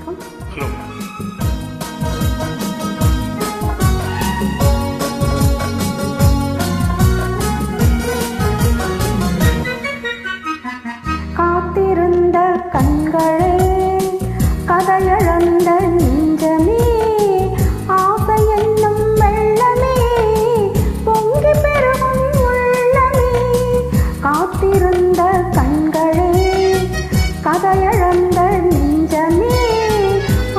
வணக்கம். ஹலோ. காத்திருந்த கண்களே, கதையழந்த நெஞ்சமே, ஆசை என்னும் வெள்ளமே, பொங்கி பெருகும் உள்ளமே. காத்திருந்த கண்களே, கதையழந்த நெஞ்சமே,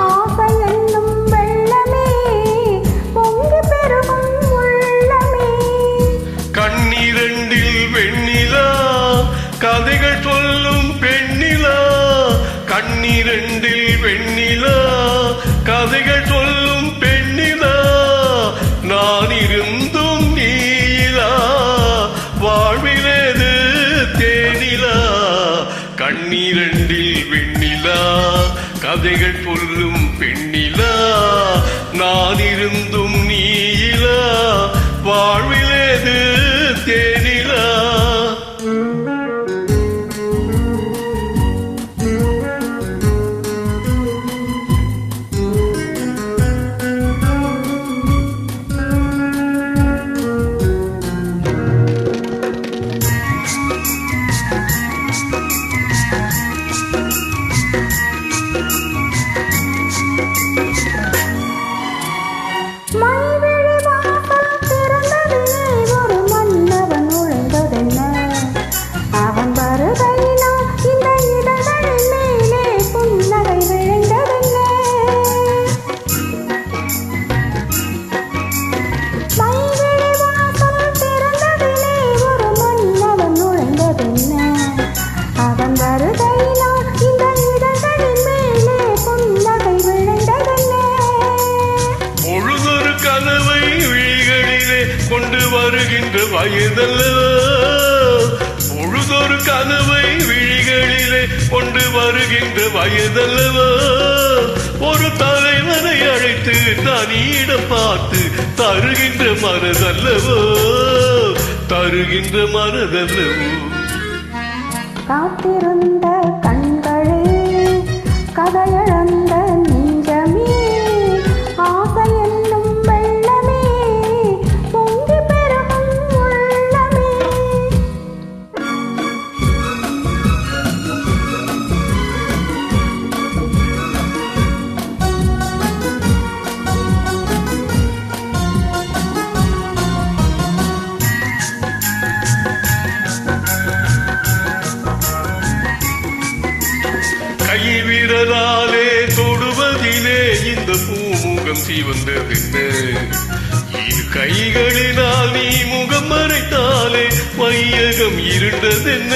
ஆசை என்னும் வெள்ளமே, பொங்கி பெருகும் உள்ளமே. கண்ணீரண்டில் வெண்ணிலா, கதைகள் சொல்லும் பெண்ணிலா. கண்ணீரண்டில் வெண்ணிலா, கதைகள் சொல்லும் பெண்ணிலா. நான் இருந்தும் நீலா, வாழ்விலேது தேனிலா. கண்ணீரண்டில் வெண்ணிலா, கதைகள் சொல்லும் பெண்ணிலா. நான் இருந்தும் நீலா, வாழ்விலேது தேனிலா. மைவிழி வாசல் திறந்ததிலே ஒரு மன்னவன் நுழைந்ததென்ன? அவன் வருகையினால் இந்த இதழ்களின் மேலே புன்னகை விழுந்ததென்ன? மைவிழி வாசல் திறந்ததிலே ஒரு மன்னவன் நுழைந்ததென்ன? அவன் வருகையினால் இந்த இதழ்களின் மேலே புன்னகை விழுந்ததென்ன? பொழுதொரு கனவை விழிகளிலே கொண்டு வருகின்ற வயதல்லவோ. பொழுதொரு கனவை விழிகளிலே கொண்டு வருகின்ற வயதல்லவோ. ஒரு தலைவனை அழைத்து தனியிடம் பார்த்து தருகின்ற மனதல்லவோ, தருகின்ற மனதல்லவோ. காத்திருந்த கண்களே, கதையழந்த நெஞ்சமே, ஆசை என்னும் வெள்ளமே, பொங்கி பெருகும் உள்ளமே. கை விரலாலே தொடுவதிலே இந்த பூமுகம் சிவந்ததென்ன? இரு கைகளினால் நீ முகம் மறைத்தாலே வையகம் இருண்டதென்ன?